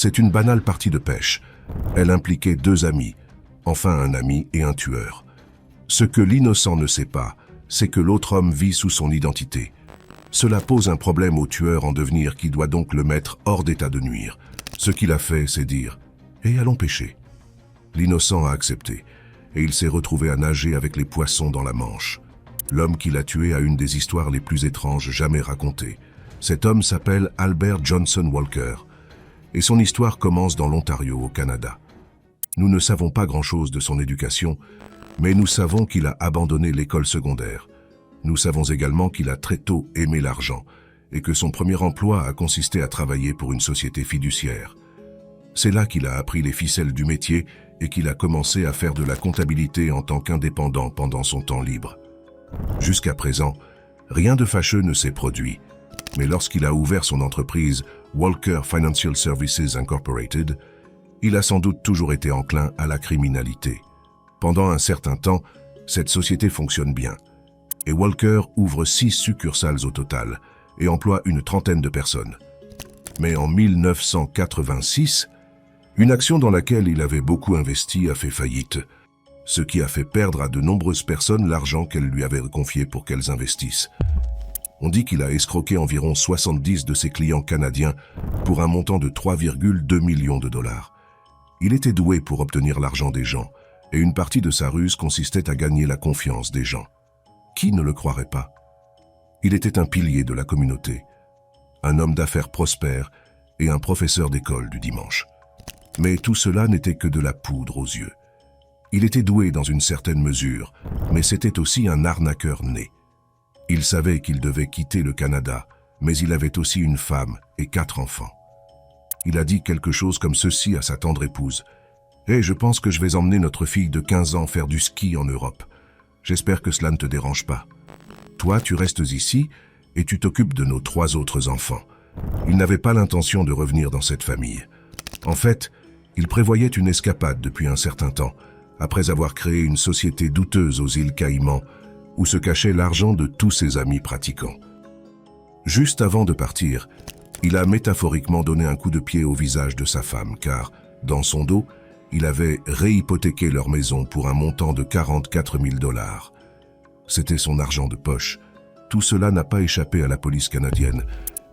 C'est une banale partie de pêche. Elle impliquait deux amis, enfin un ami et un tueur. Ce que l'innocent ne sait pas, c'est que l'autre homme vit sous son identité. Cela pose un problème au tueur en devenir qui doit donc le mettre hors d'état de nuire. Ce qu'il a fait, c'est dire « Et allons pêcher ». L'innocent a accepté, et il s'est retrouvé à nager avec les poissons dans la Manche. L'homme qui l'a tué a une des histoires les plus étranges jamais racontées. Cet homme s'appelle Albert Johnson Walker, et son histoire commence dans l'Ontario, au Canada. Nous ne savons pas grand-chose de son éducation, mais nous savons qu'il a abandonné l'école secondaire. Nous savons également qu'il a très tôt aimé l'argent, et que son premier emploi a consisté à travailler pour une société fiduciaire. C'est là qu'il a appris les ficelles du métier et qu'il a commencé à faire de la comptabilité en tant qu'indépendant pendant son temps libre. Jusqu'à présent, rien de fâcheux ne s'est produit, mais lorsqu'il a ouvert son entreprise Walker Financial Services Incorporated, il a sans doute toujours été enclin à la criminalité. Pendant un certain temps, cette société fonctionne bien, et Walker ouvre 6 succursales au total et emploie une trentaine de personnes. Mais en 1986, une action dans laquelle il avait beaucoup investi a fait faillite, ce qui a fait perdre à de nombreuses personnes l'argent qu'elles lui avaient confié pour qu'elles investissent. On dit qu'il a escroqué environ 70 de ses clients canadiens pour un montant de 3,2 millions de dollars. Il était doué pour obtenir l'argent des gens, et une partie de sa ruse consistait à gagner la confiance des gens. Qui ne le croirait pas? Il était un pilier de la communauté, un homme d'affaires prospère et un professeur d'école du dimanche. Mais tout cela n'était que de la poudre aux yeux. Il était doué dans une certaine mesure, mais c'était aussi un arnaqueur né. Il savait qu'il devait quitter le Canada, mais il avait aussi une femme et 4 enfants. Il a dit quelque chose comme ceci à sa tendre épouse. « Hey, je pense que je vais emmener notre fille de 15 ans faire du ski en Europe. J'espère que cela ne te dérange pas. Toi, tu restes ici et tu t'occupes de nos 3 autres enfants. » Il n'avait pas l'intention de revenir dans cette famille. En fait, il prévoyait une escapade depuis un certain temps, après avoir créé une société douteuse aux îles Caïmans, où se cachait l'argent de tous ses amis pratiquants. Juste avant de partir, il a métaphoriquement donné un coup de pied au visage de sa femme, car, dans son dos, il avait réhypothéqué leur maison pour un montant de 44 000 $. C'était son argent de poche. Tout cela n'a pas échappé à la police canadienne,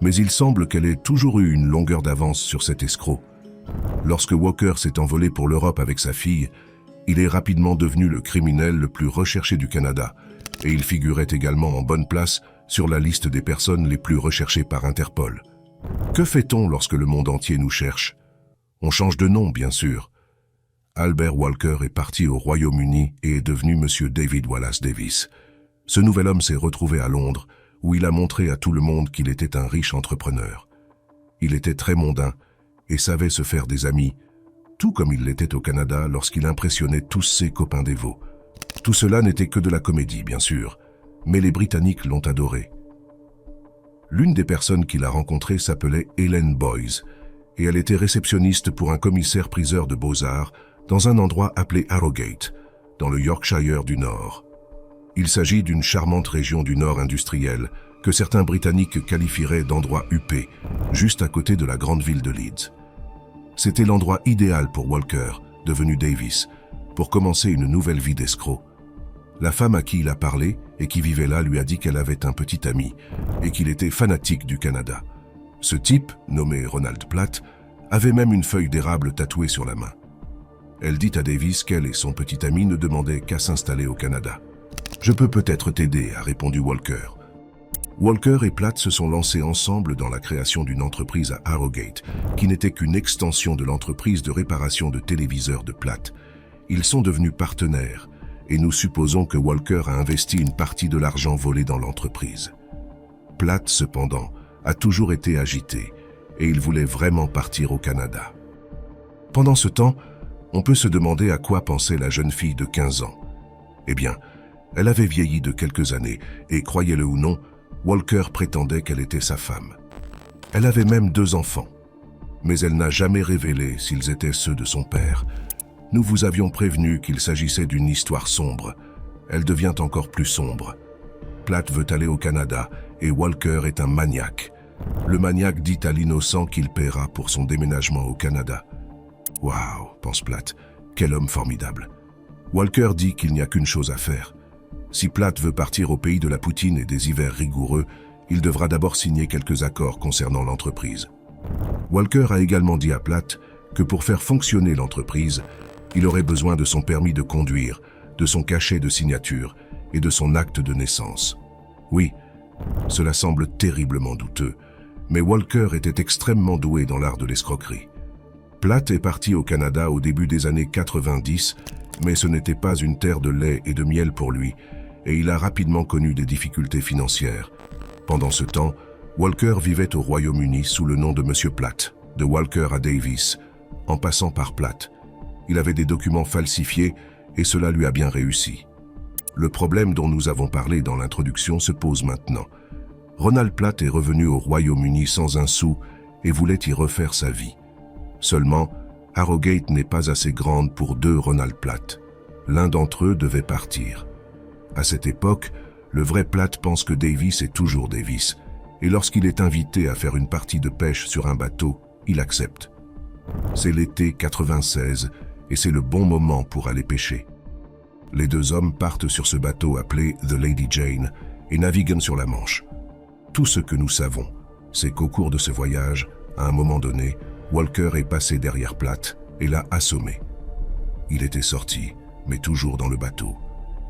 mais il semble qu'elle ait toujours eu une longueur d'avance sur cet escroc. Lorsque Walker s'est envolé pour l'Europe avec sa fille, il est rapidement devenu le criminel le plus recherché du Canada, et il figurait également en bonne place sur la liste des personnes les plus recherchées par Interpol. Que fait-on lorsque le monde entier nous cherche? On change de nom, bien sûr. Albert Walker est parti au Royaume-Uni et est devenu M. David Wallace Davis. Ce nouvel homme s'est retrouvé à Londres, où il a montré à tout le monde qu'il était un riche entrepreneur. Il était très mondain et savait se faire des amis, tout comme il l'était au Canada lorsqu'il impressionnait tous ses copains dévots. Tout cela n'était que de la comédie, bien sûr, mais les Britanniques l'ont adoré. L'une des personnes qu'il a rencontrées s'appelait Helen Boyes, et elle était réceptionniste pour un commissaire-priseur de Beaux-Arts dans un endroit appelé Harrogate, dans le Yorkshire du Nord. Il s'agit d'une charmante région du Nord industriel que certains Britanniques qualifieraient d'endroit huppé, juste à côté de la grande ville de Leeds. C'était l'endroit idéal pour Walker, devenu Davis, pour commencer une nouvelle vie d'escroc. La femme à qui il a parlé et qui vivait là lui a dit qu'elle avait un petit ami et qu'il était fanatique du Canada. Ce type, nommé Ronald Platt, avait même une feuille d'érable tatouée sur la main. Elle dit à Davis qu'elle et son petit ami ne demandaient qu'à s'installer au Canada. « Je peux peut-être t'aider », a répondu Walker. Walker et Platt se sont lancés ensemble dans la création d'une entreprise à Harrogate, qui n'était qu'une extension de l'entreprise de réparation de téléviseurs de Platt. Ils sont devenus partenaires, et nous supposons que Walker a investi une partie de l'argent volé dans l'entreprise. Platt, cependant, a toujours été agité, et il voulait vraiment partir au Canada. Pendant ce temps, on peut se demander à quoi pensait la jeune fille de 15 ans. Eh bien, elle avait vieilli de quelques années, et croyez-le ou non, Walker prétendait qu'elle était sa femme. Elle avait même 2 enfants, mais elle n'a jamais révélé s'ils étaient ceux de son père. Nous vous avions prévenu qu'il s'agissait d'une histoire sombre. Elle devient encore plus sombre. Platt veut aller au Canada et Walker est un maniaque. Le maniaque dit à l'innocent qu'il paiera pour son déménagement au Canada. « Waouh !» pense Platt, « quel homme formidable !» Walker dit qu'il n'y a qu'une chose à faire. Si Platt veut partir au pays de la poutine et des hivers rigoureux, il devra d'abord signer quelques accords concernant l'entreprise. Walker a également dit à Platt que pour faire fonctionner l'entreprise, il aurait besoin de son permis de conduire, de son cachet de signature et de son acte de naissance. Oui, cela semble terriblement douteux, mais Walker était extrêmement doué dans l'art de l'escroquerie. Platt est parti au Canada au début des années 90, mais ce n'était pas une terre de lait et de miel pour lui, et il a rapidement connu des difficultés financières. Pendant ce temps, Walker vivait au Royaume-Uni sous le nom de Monsieur Platt, de Walker à Davis, en passant par Platt. Il avait des documents falsifiés et cela lui a bien réussi. Le problème dont nous avons parlé dans l'introduction se pose maintenant. Ronald Platt est revenu au Royaume-Uni sans un sou et voulait y refaire sa vie. Seulement, Harrogate n'est pas assez grande pour deux Ronald Platt. L'un d'entre eux devait partir. À cette époque, le vrai Platt pense que Davis est toujours Davis, et lorsqu'il est invité à faire une partie de pêche sur un bateau, il accepte. C'est l'été 96 et c'est le bon moment pour aller pêcher. Les deux hommes partent sur ce bateau appelé The Lady Jane et naviguent sur la Manche. Tout ce que nous savons, c'est qu'au cours de ce voyage, à un moment donné, Walker est passé derrière Platt et l'a assommé. Il était sorti, mais toujours dans le bateau.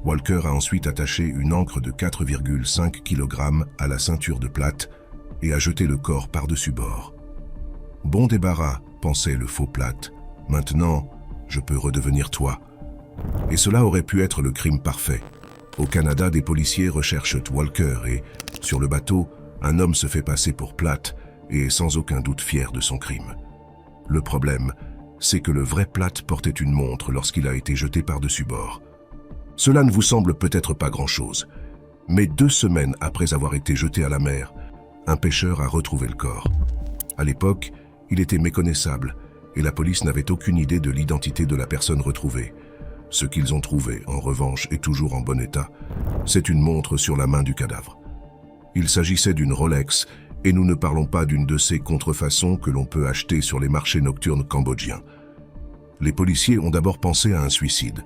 Walker a ensuite attaché une ancre de 4,5 kg à la ceinture de Platt et a jeté le corps par-dessus bord. Bon débarras, pensait le faux Platt. Maintenant, je peux redevenir toi. Et cela aurait pu être le crime parfait. Au Canada, des policiers recherchent Walker et, sur le bateau, un homme se fait passer pour Platt et est sans aucun doute fier de son crime. Le problème, c'est que le vrai Platt portait une montre lorsqu'il a été jeté par-dessus bord. Cela ne vous semble peut-être pas grand-chose, mais 2 semaines après avoir été jeté à la mer, un pêcheur a retrouvé le corps. À l'époque, il était méconnaissable et la police n'avait aucune idée de l'identité de la personne retrouvée. Ce qu'ils ont trouvé, en revanche, est toujours en bon état. C'est une montre sur la main du cadavre. Il s'agissait d'une Rolex et nous ne parlons pas d'une de ces contrefaçons que l'on peut acheter sur les marchés nocturnes cambodgiens. Les policiers ont d'abord pensé à un suicide,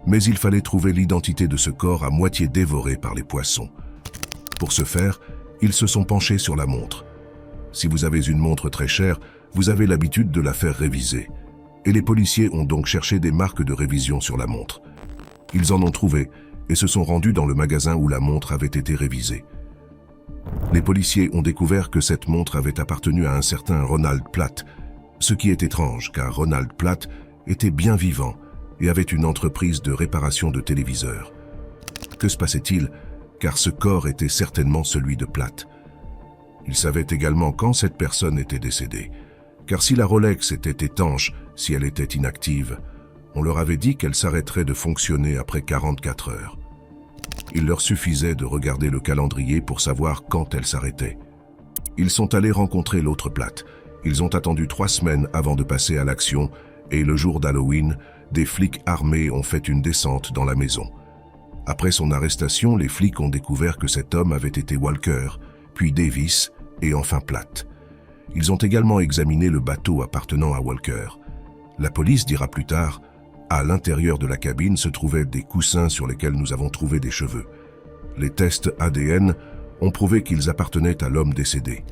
mais il fallait trouver l'identité de ce corps à moitié dévoré par les poissons. Pour ce faire, ils se sont penchés sur la montre. Si vous avez une montre très chère, vous avez l'habitude de la faire réviser. Et les policiers ont donc cherché des marques de révision sur la montre. Ils en ont trouvé et se sont rendus dans le magasin où la montre avait été révisée. Les policiers ont découvert que cette montre avait appartenu à un certain Ronald Platt, ce qui est étrange car Ronald Platt était bien vivant et avait une entreprise de réparation de téléviseurs. Que se passait-il? Car ce corps était certainement celui de Platt. Il savait également quand cette personne était décédée, car si la Rolex était étanche, si elle était inactive, on leur avait dit qu'elle s'arrêterait de fonctionner après 44 heures. Il leur suffisait de regarder le calendrier pour savoir quand elle s'arrêtait. Ils sont allés rencontrer l'autre Platt. Ils ont attendu 3 semaines avant de passer à l'action et le jour d'Halloween, des flics armés ont fait une descente dans la maison. Après son arrestation, les flics ont découvert que cet homme avait été Walker, puis Davis et enfin Platt. Ils ont également examiné le bateau appartenant à Walker. La police dira plus tard, à l'intérieur de la cabine se trouvaient des coussins sur lesquels nous avons trouvé des cheveux. Les tests ADN ont prouvé qu'ils appartenaient à l'homme décédé.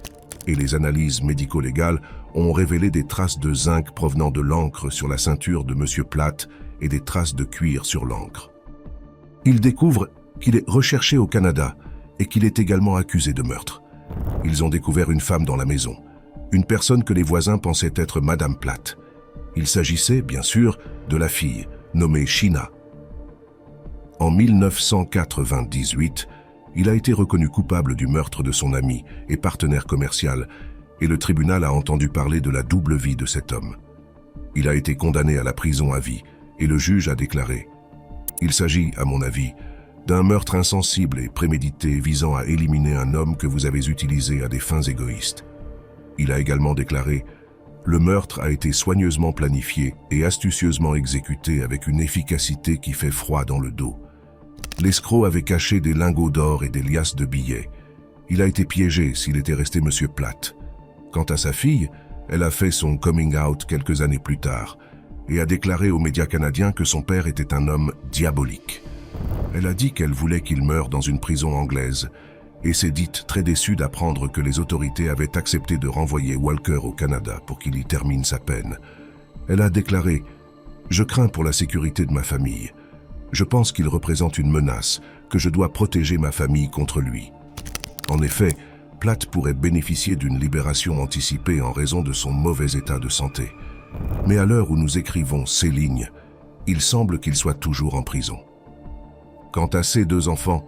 Et les analyses médico-légales ont révélé des traces de zinc provenant de l'encre sur la ceinture de M. Platt et des traces de cuir sur l'encre. Ils découvrent qu'il est recherché au Canada et qu'il est également accusé de meurtre. Ils ont découvert une femme dans la maison, une personne que les voisins pensaient être Madame Platt. Il s'agissait, bien sûr, de la fille, nommée Sheena. En 1998, il a été reconnu coupable du meurtre de son ami et partenaire commercial, et le tribunal a entendu parler de la double vie de cet homme. Il a été condamné à la prison à vie, et le juge a déclaré « Il s'agit, à mon avis, d'un meurtre insensible et prémédité visant à éliminer un homme que vous avez utilisé à des fins égoïstes. » Il a également déclaré « Le meurtre a été soigneusement planifié et astucieusement exécuté avec une efficacité qui fait froid dans le dos. L'escroc avait caché des lingots d'or et des liasses de billets. Il a été piégé s'il était resté Monsieur Platt. Quant à sa fille, elle a fait son coming out quelques années plus tard et a déclaré aux médias canadiens que son père était un homme diabolique. Elle a dit qu'elle voulait qu'il meure dans une prison anglaise et s'est dite très déçue d'apprendre que les autorités avaient accepté de renvoyer Walker au Canada pour qu'il y termine sa peine. Elle a déclaré « Je crains pour la sécurité de ma famille. Je pense qu'il représente une menace, que je dois protéger ma famille contre lui. » En effet, Platt pourrait bénéficier d'une libération anticipée en raison de son mauvais état de santé. Mais à l'heure où nous écrivons ces lignes, il semble qu'il soit toujours en prison. Quant à ses deux enfants,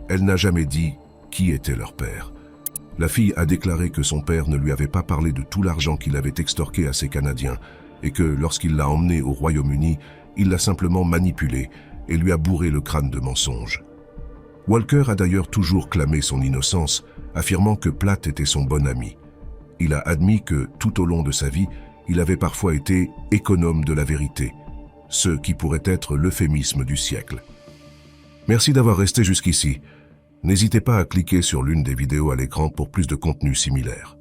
elle n'a jamais dit qui était leur père. La fille a déclaré que son père ne lui avait pas parlé de tout l'argent qu'il avait extorqué à ces Canadiens et que lorsqu'il l'a emmené au Royaume-Uni, il l'a simplement manipulé et lui a bourré le crâne de mensonges. Walker a d'ailleurs toujours clamé son innocence, affirmant que Platt était son bon ami. Il a admis que, tout au long de sa vie, il avait parfois été économe de la vérité, ce qui pourrait être l'euphémisme du siècle. Merci d'avoir resté jusqu'ici. N'hésitez pas à cliquer sur l'une des vidéos à l'écran pour plus de contenu similaire.